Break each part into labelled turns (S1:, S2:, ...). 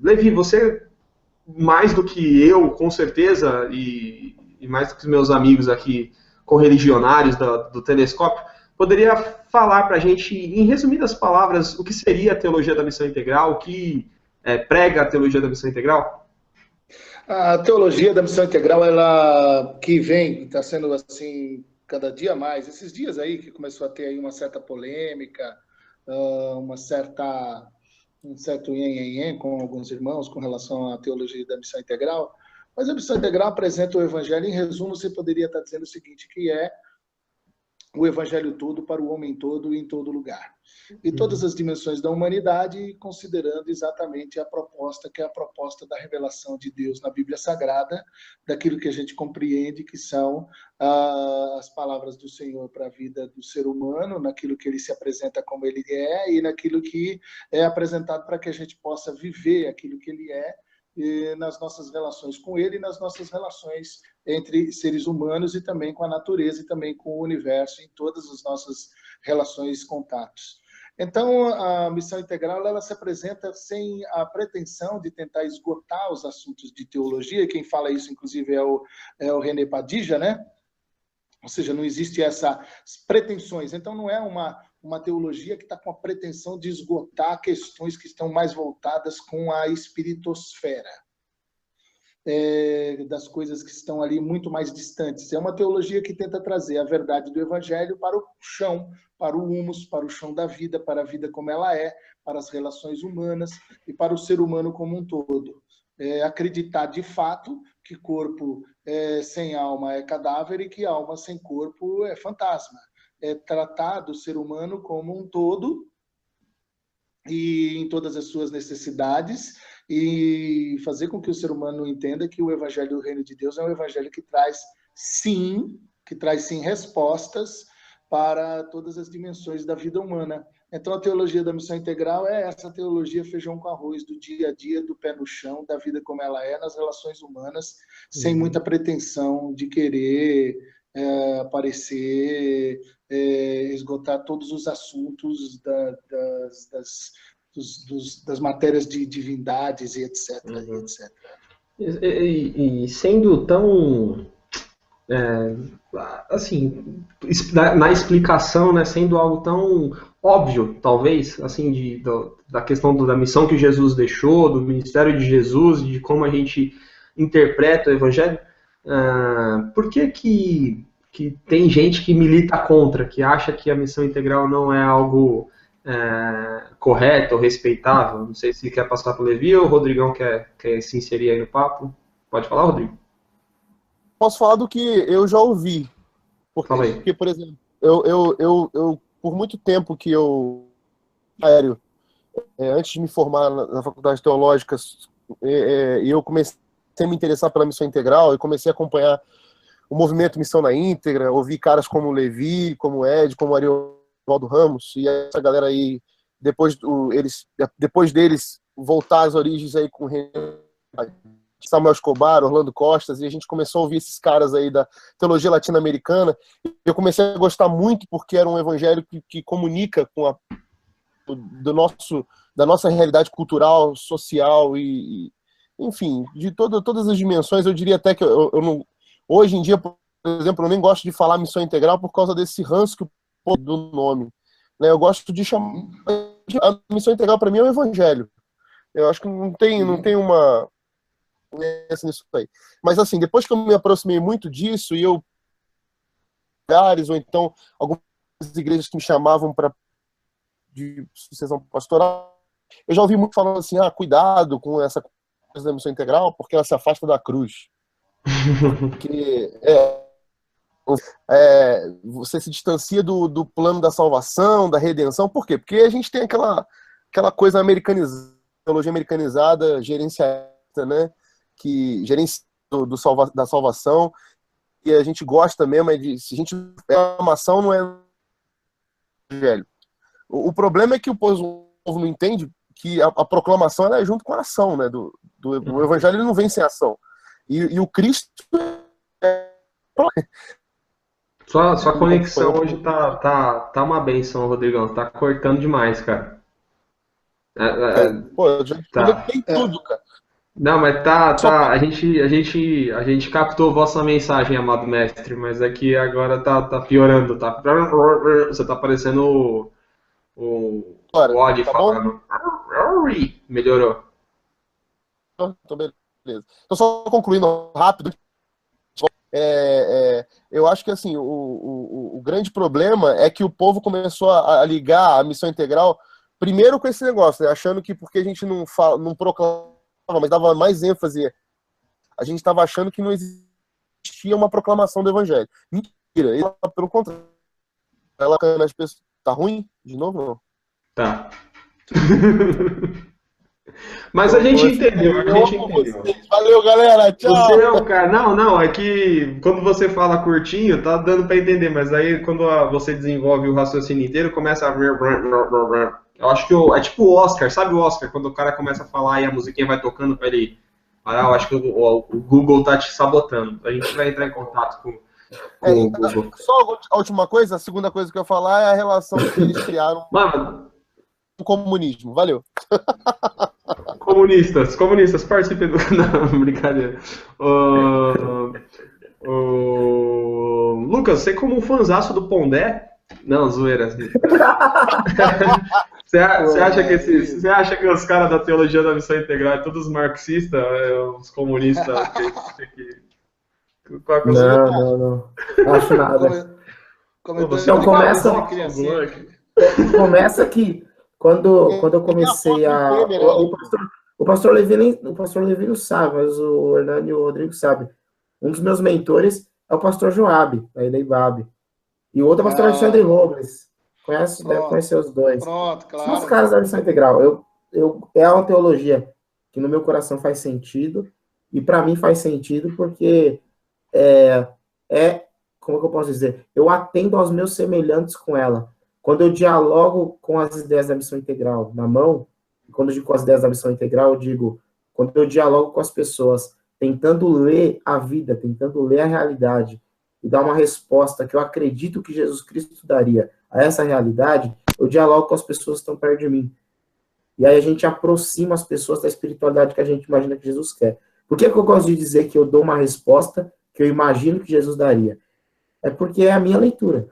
S1: Levi, você, mais do que eu, com certeza, e mais do que os meus amigos aqui correligionários do Telescópio, poderia falar para a gente, em resumidas palavras, o que seria a teologia da missão integral, o que prega a teologia da missão integral?
S2: A teologia da missão integral, ela que vem, está sendo assim, cada dia mais, esses dias aí que começou a ter aí uma certa polêmica, um certo nhen com alguns irmãos com relação à teologia da missão integral, mas a missão integral apresenta o evangelho, em resumo, você poderia estar dizendo o seguinte, que é o evangelho todo para o homem todo e em todo lugar. E todas as dimensões da humanidade, considerando exatamente a proposta, que é a proposta da revelação de Deus na Bíblia Sagrada, daquilo que a gente compreende que são as palavras do Senhor para a vida do ser humano, naquilo que ele se apresenta como ele é e naquilo que é apresentado para que a gente possa viver aquilo que ele é, nas nossas relações com ele e nas nossas relações entre seres humanos e também com a natureza e também com o universo, em todas as nossas relações e contatos. Então, a missão integral ela se apresenta sem a pretensão de tentar esgotar os assuntos de teologia, e quem fala isso, inclusive, é o René Padilha, né? Ou seja, não existe essas pretensões. Então, não é uma teologia que está com a pretensão de esgotar questões que estão mais voltadas com a espiritosfera, das coisas que estão ali muito mais distantes. É uma teologia que tenta trazer a verdade do evangelho para o chão, para o humus, para o chão da vida, para a vida como ela é, para as relações humanas e para o ser humano como um todo. Acreditar de fato que corpo sem alma é cadáver e que alma sem corpo é fantasma. Tratar do ser humano como um todo e em todas as suas necessidades e fazer com que o ser humano entenda que o evangelho do reino de Deus é um evangelho que traz sim respostas para todas as dimensões da vida humana. Então a teologia da missão integral é essa teologia feijão com arroz, do dia a dia, do pé no chão, da vida como ela é, nas relações humanas, sem muita pretensão de querer aparecer, esgotar todos os assuntos das matérias de divindades e etc.
S1: Uhum. E sendo tão assim, na explicação, né, sendo algo tão óbvio, talvez, assim, da questão da missão que Jesus deixou, do ministério de Jesus, de como a gente interpreta o Evangelho, por que tem gente que milita contra, que acha que a missão integral não é algo correto ou respeitável? Não sei se quer passar para o Levi ou o Rodrigão quer se inserir aí no papo. Pode falar, Rodrigo?
S3: Posso falar do que eu já ouvi. Porque, por exemplo, eu por muito tempo que antes de me formar na faculdade teológica, eu comecei a me interessar pela missão integral e comecei a acompanhar o movimento Missão na Íntegra, ouvi caras como o Levi, como o Ed, como o Ariovaldo Ramos, e essa galera aí, depois deles voltar às origens aí com Samuel Escobar, Orlando Costas, e a gente começou a ouvir esses caras aí da teologia latino-americana. Eu comecei a gostar muito porque era um evangelho que comunica com da nossa realidade cultural, social e enfim, de todas as dimensões. Eu diria até que eu não, hoje em dia, por exemplo, eu nem gosto de falar missão integral por causa desse ranço do nome. Né? Eu gosto de chamar a missão integral, para mim, é o evangelho. Eu acho que não tem uma nisso aí. Mas assim, depois que eu me aproximei muito disso e eu ou então algumas igrejas que me chamavam para de sucessão pastoral, eu já ouvi muito falando assim, cuidado com essa coisa da missão integral, porque ela se afasta da cruz. Porque você se distancia do plano da salvação, da redenção. Por quê? Porque a gente tem aquela coisa americanizada, teologia americanizada, gerenciada, né? Que gerencia da salvação, e a gente gosta mesmo se a gente a amação não é evangelho. O problema é que o povo não entende que a proclamação ela é junto com a ação, né? O evangelho ele não vem sem ação. E o Cristo
S1: Sua conexão hoje tá uma benção, Rodrigão. Tá cortando demais, cara.
S3: Pô, eu já
S1: Tá.
S3: conectei tudo, cara.
S1: Não, mas
S3: Só
S1: tá. A gente captou vossa mensagem, amado mestre, mas aqui agora tá piorando, tá? Você tá parecendo o
S3: agora,
S1: Odd
S3: tá bom?
S1: falando. Melhorou.
S3: Então, beleza. Então, só concluindo rápido, eu acho que assim, o grande problema é que o povo começou a ligar a missão integral primeiro com esse negócio, né, achando que porque a gente não proclamava, mas dava mais ênfase, a gente estava achando que não existia uma proclamação do evangelho. Mentira, pelo contrário, ela as pessoas. Tá ruim? De novo, não?
S1: Tá. Mas a gente entendeu, a
S3: Eu
S1: gente
S3: amo
S1: entendeu.
S3: vocês. Valeu, galera.
S1: Você
S3: Tchau.
S1: é o cara. Não, não, é que quando você fala curtinho, tá dando pra entender, mas aí quando você desenvolve o raciocínio inteiro, começa a. Eu acho que é tipo o Oscar, sabe o Oscar? Quando o cara começa a falar e a musiquinha vai tocando pra ele parar, eu acho que o Google tá te sabotando. A gente vai entrar em contato com o Google.
S3: Só a última coisa, a segunda coisa que eu ia falar é a relação que eles criaram
S1: Mano,
S3: com o comunismo. Valeu.
S1: comunistas, participem do. Não, brincadeira. Lucas, você como um fanzaço do Pondé? Não, zoeira. Você acha que os caras da teologia da missão integral é todos marxistas, os comunistas? Qual é a
S4: Não, não, não. Acho nada.
S1: Você
S4: Então
S1: fica
S4: começa, começa que quando eu comecei a. O pastor Levi não sabe, mas o Hernani e o Rodrigo sabem. Um dos meus mentores é o pastor Joabe, aí da IBAB. E o outro é o pastor Alexandre Robles. Deve conhecer os dois.
S2: Pronto, claro.
S4: São os caras da missão integral. É uma teologia que no meu coração faz sentido, e para mim faz sentido porque como que eu posso dizer? Eu atendo aos meus semelhantes com ela. Quando eu dialogo com as ideias da missão integral na mão, quando eu digo com as ideias da missão integral, eu digo, quando eu dialogo com as pessoas, tentando ler a vida, tentando ler a realidade, e dar uma resposta que eu acredito que Jesus Cristo daria a essa realidade, eu dialogo com as pessoas que estão perto de mim. E aí a gente aproxima as pessoas da espiritualidade que a gente imagina que Jesus quer. Por que eu gosto de dizer que eu dou uma resposta que eu imagino que Jesus daria? É porque é a minha leitura.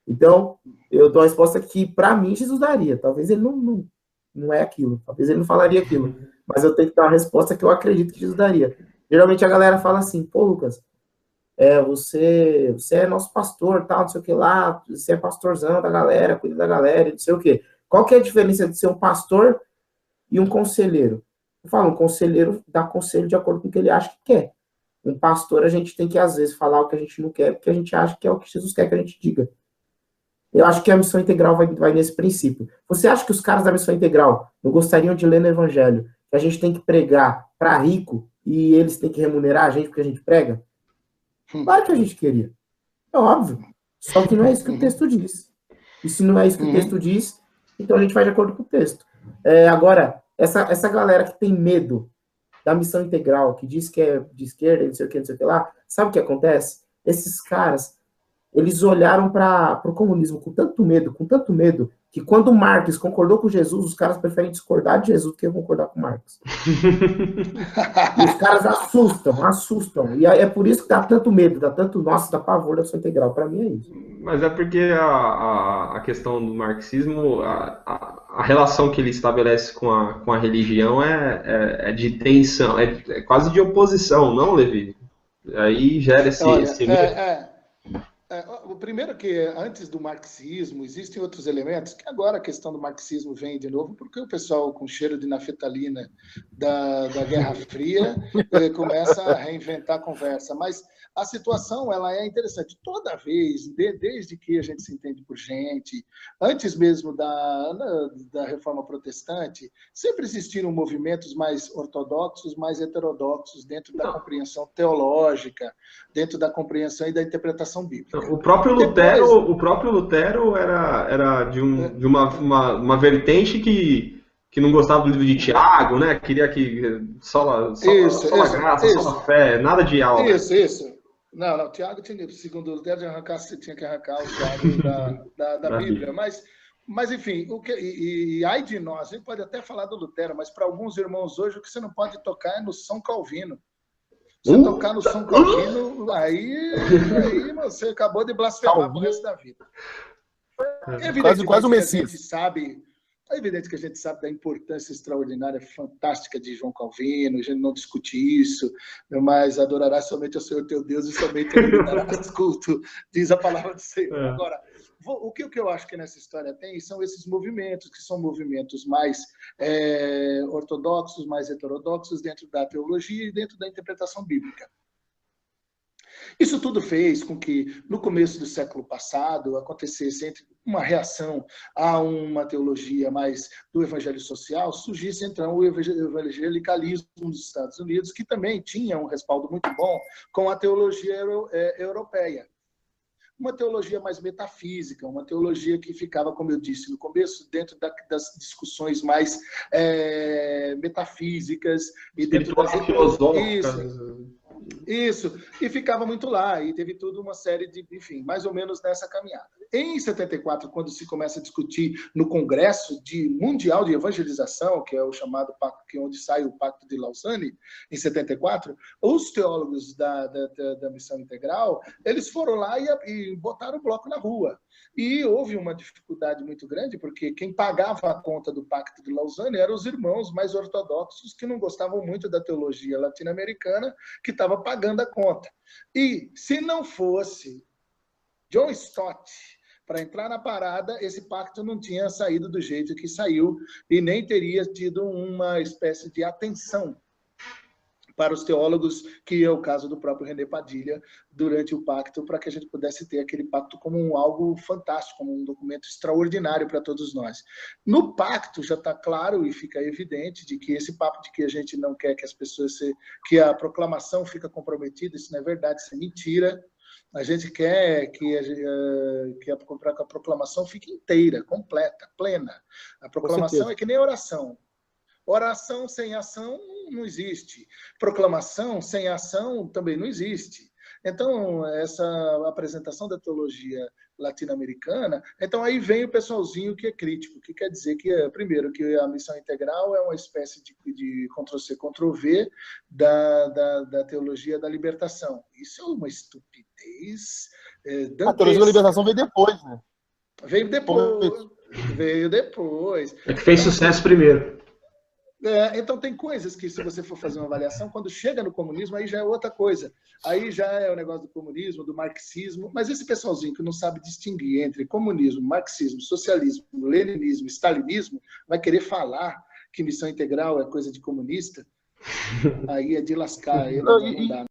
S4: Então, eu dou a resposta que, para mim, Jesus daria. Talvez ele não é aquilo. Talvez ele não falaria aquilo. Mas eu tenho que dar uma resposta que eu acredito que Jesus daria. Geralmente a galera fala assim, pô, Lucas, você é nosso pastor, tal, não sei o que lá, você é pastorzão da galera, cuida da galera, não sei o que. Qual que é a diferença de ser um pastor e um conselheiro? Eu falo, um conselheiro dá conselho de acordo com o que ele acha que quer. Um pastor, a gente tem que, às vezes, falar o que a gente não quer, porque a gente acha que é o que Jesus quer que a gente diga. Eu acho que a missão integral vai nesse princípio. Você acha que os caras da missão integral não gostariam de ler no evangelho que a gente tem que pregar para rico e eles têm que remunerar a gente porque a gente prega? Claro que a gente queria. É óbvio. Só que não é isso que o texto diz. E se não é isso que o texto diz, então a gente vai de acordo com o texto. Agora, essa galera que tem medo da missão integral, que diz que é de esquerda, não sei o que lá, sabe o que acontece? Esses caras, eles olharam para o comunismo com tanto medo, que quando Marx concordou com Jesus, os caras preferem discordar de Jesus do que concordar com Marx. E os caras assustam. E é por isso que dá tanto medo, dá pavor da missão integral. Para mim é isso.
S1: Mas é porque a questão do marxismo, a relação que ele estabelece com a religião é de tensão, é quase de oposição, não, Levi? Aí gera esse medo.
S2: O primeiro que, antes do marxismo, existem outros elementos, que agora a questão do marxismo vem de novo, porque o pessoal com cheiro de naftalina da Guerra Fria começa a reinventar a conversa. Mas a situação ela é interessante. Toda vez, desde que a gente se entende por gente, antes mesmo da Reforma Protestante, sempre existiram movimentos mais ortodoxos, mais heterodoxos, dentro da compreensão teológica, dentro da compreensão e da interpretação bíblica.
S1: O próprio Lutero era de uma vertente que não gostava do livro de Tiago, né? Queria que só a graça, só a fé, nada de alma.
S2: Isso. Não, Tiago, segundo Lutero, tinha que arrancar o Tiago da Bíblia. Mas Mas, enfim, ai de nós, a gente pode até falar do Lutero, mas para alguns irmãos hoje, o que você não pode tocar é no São Calvino. Você tocar no São Calvino, aí você acabou de blasfemar pro resto da vida. É evidente
S3: quase o
S2: que
S3: Messias.
S2: É evidente que a gente sabe da importância extraordinária, fantástica de João Calvino, a gente não discute isso, mas adorarás somente ao Senhor teu Deus e somente a Ele darás culto, diz a palavra do Senhor. Agora, o que eu acho que nessa história tem são esses movimentos, que são movimentos mais ortodoxos, mais heterodoxos dentro da teologia e dentro da interpretação bíblica. Isso tudo fez com que, no começo do século passado, acontecesse uma reação a uma teologia mais do evangelho social, surgisse, então, o evangelicalismo nos Estados Unidos, que também tinha um respaldo muito bom com a teologia europeia. Uma teologia mais metafísica, uma teologia que ficava, como eu disse no começo, dentro das discussões mais metafísicas e dentro das
S1: filosóficas.
S2: Isso, e ficava muito lá, e teve toda uma série de, enfim, mais ou menos nessa caminhada. Em 74, quando se começa a discutir no Congresso Mundial de Evangelização, que é o chamado pacto, que é onde sai o Pacto de Lausanne, em 74, os teólogos da Missão Integral, eles foram lá e botaram o bloco na rua. E houve uma dificuldade muito grande, porque quem pagava a conta do Pacto de Lausanne eram os irmãos mais ortodoxos, que não gostavam muito da teologia latino-americana, que estava pagando a conta. E se não fosse John Stott para entrar na parada, esse pacto não tinha saído do jeito que saiu e nem teria tido uma espécie de atenção para os teólogos, que é o caso do próprio René Padilha, durante o pacto, para que a gente pudesse ter aquele pacto como algo fantástico, como um documento extraordinário para todos nós. No pacto já está claro e fica evidente de que esse papo de que a gente não quer que as pessoas que a proclamação fica comprometida, isso não é verdade, isso é mentira. A gente quer que a proclamação fique inteira, completa, plena. A proclamação é que nem oração. Oração sem ação não existe. Proclamação sem ação também não existe. Então, essa apresentação da teologia latino-americana, então aí vem o pessoalzinho que é crítico, que quer dizer que, primeiro, que a missão integral é uma espécie de Ctrl-C, Ctrl-V da teologia da libertação. Isso é uma estupidez dantesca.
S3: A teologia da libertação veio depois, né?
S2: Veio depois.
S1: É que fez sucesso primeiro.
S2: Então, tem coisas que, se você for fazer uma avaliação, quando chega no comunismo, aí já é outra coisa. Aí já é o negócio do comunismo, do marxismo. Mas esse pessoalzinho que não sabe distinguir entre comunismo, marxismo, socialismo, leninismo, stalinismo, vai querer falar que missão integral é coisa de comunista? Aí é de lascar. Não dá.